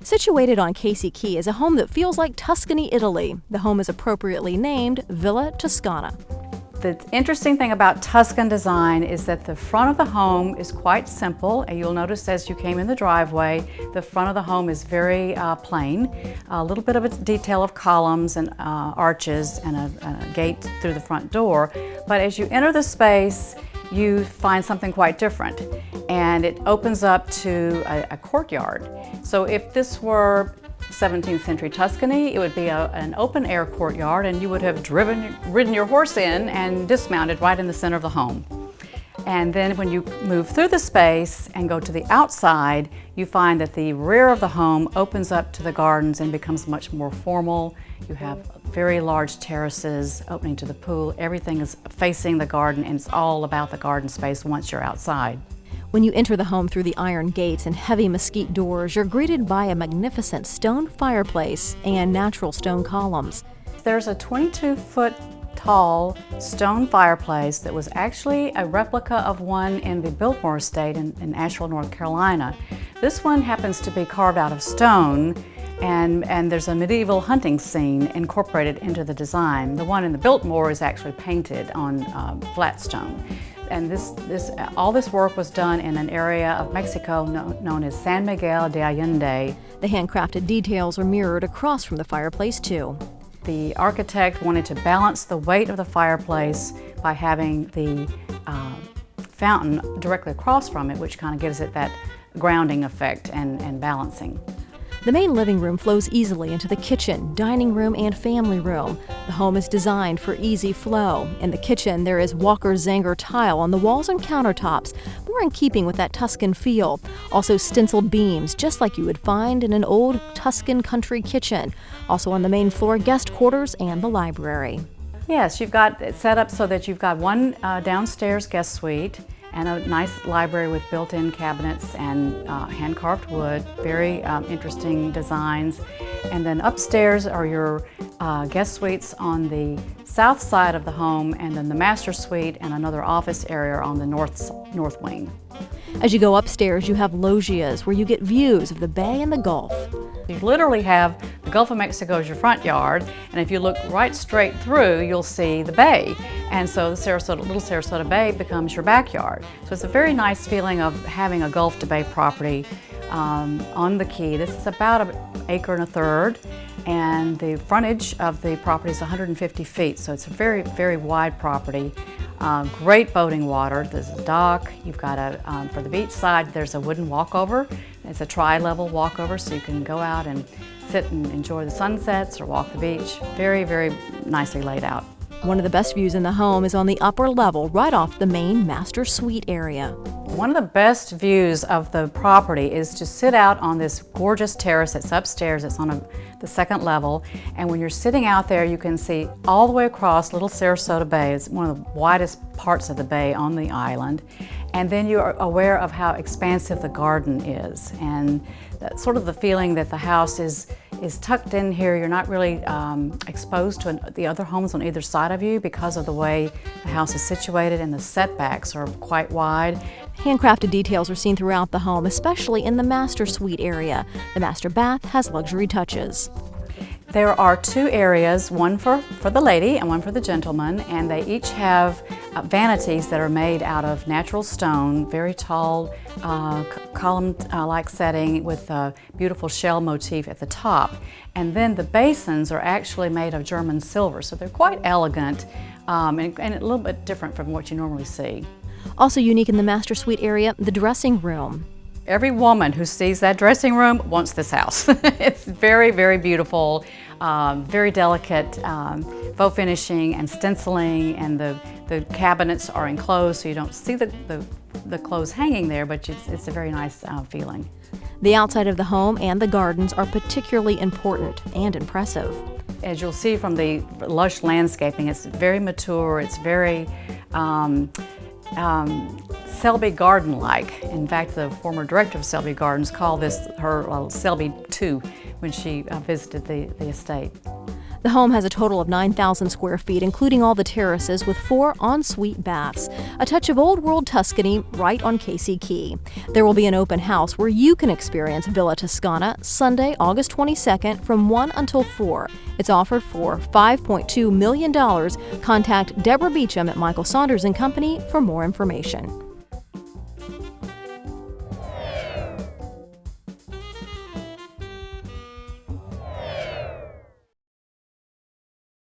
Situated on Casey Key is a home that feels like Tuscany, Italy. The home is appropriately named Villa Toscana. The interesting thing about Tuscan design is that the front of the home is quite simple. And you'll notice as you came in the driveway, the front of the home is very plain. A little bit of a detail of columns and arches and a gate through the front door. But as you enter the space, you find something quite different. And it opens up to a courtyard. So if this were 17th century Tuscany, it would be an open air courtyard, and you would have ridden your horse in and dismounted right in the center of the home. And then when you move through the space and go to the outside, you find that the rear of the home opens up to the gardens and becomes much more formal. You have very large terraces opening to the pool. Everything is facing the garden, and it's all about the garden space once you're outside. When you enter the home through the iron gates and heavy mesquite doors, you're greeted by a magnificent stone fireplace and natural stone columns. There's a 22-foot tall stone fireplace that was actually a replica of one in the Biltmore estate in Asheville, North Carolina. This one happens to be carved out of stone, and there's a medieval hunting scene incorporated into the design. The one in the Biltmore is actually painted on flat stone. And all this work was done in an area of Mexico known as San Miguel de Allende. The handcrafted details are mirrored across from the fireplace too. The architect wanted to balance the weight of the fireplace by having the fountain directly across from it, which kind of gives it that grounding effect and balancing. The main living room flows easily into the kitchen, dining room, and family room. The home is designed for easy flow. In the kitchen, there is Walker's Zanger tile on the walls and countertops, more in keeping with that Tuscan feel. Also stenciled beams, just like you would find in an old Tuscan country kitchen. Also on the main floor, guest quarters and the library. Yes, you've got it set up so that you've got one downstairs guest suite and a nice library with built-in cabinets and hand-carved wood, very interesting designs. And then upstairs are your guest suites on the south side of the home, and then the master suite and another office area on the north wing. As you go upstairs, you have loggias where you get views of the bay and the Gulf. You literally have the Gulf of Mexico as your front yard, and if you look right straight through, you'll see the bay. And so the little Sarasota Bay becomes your backyard. So it's a very nice feeling of having a Gulf to Bay property on the Key. This is about an acre and a third, and the frontage of the property is 150 feet, so it's a very, very wide property. Great boating water. There's a dock. You've got for the beach side, there's a wooden walkover. It's a tri-level walkover, so you can go out and sit and enjoy the sunsets or walk the beach. Very, very nicely laid out. One of the best views in the home is on the upper level, right off the main master suite area. One of the best views of the property is to sit out on this gorgeous terrace that's upstairs. It's on the second level, and when you're sitting out there, you can see all the way across Little Sarasota Bay. It's one of the widest parts of the bay on the island, and then you're aware of how expansive the garden is, and that's sort of the feeling that the house is tucked in here. You're not really exposed to the other homes on either side of you because of the way the house is situated, and the setbacks are quite wide. Handcrafted details are seen throughout the home, especially in the master suite area. The master bath has luxury touches. There are two areas, one for the lady and one for the gentleman, and they each have vanities that are made out of natural stone, very tall, column-like setting with a beautiful shell motif at the top. And then the basins are actually made of German silver, so they're quite elegant and a little bit different from what you normally see. Also unique in the master suite area, the dressing room. Every woman who sees that dressing room wants this house. It's very, very beautiful, very delicate faux finishing and stenciling, and the cabinets are enclosed so you don't see the clothes hanging there, but it's a very nice feeling. The outside of the home and the gardens are particularly important and impressive. As you'll see from the lush landscaping, it's very mature, it's very Selby Garden-like. In fact, the former director of Selby Gardens called this her Selby 2 when she visited the estate. The home has a total of 9,000 square feet, including all the terraces, with 4 ensuite baths. A touch of old-world Tuscany right on Casey Key. There will be an open house where you can experience Villa Toscana Sunday, August 22nd from 1 until 4. It's offered for $5.2 million. Contact Deborah Beecham at Michael Saunders & Company for more information.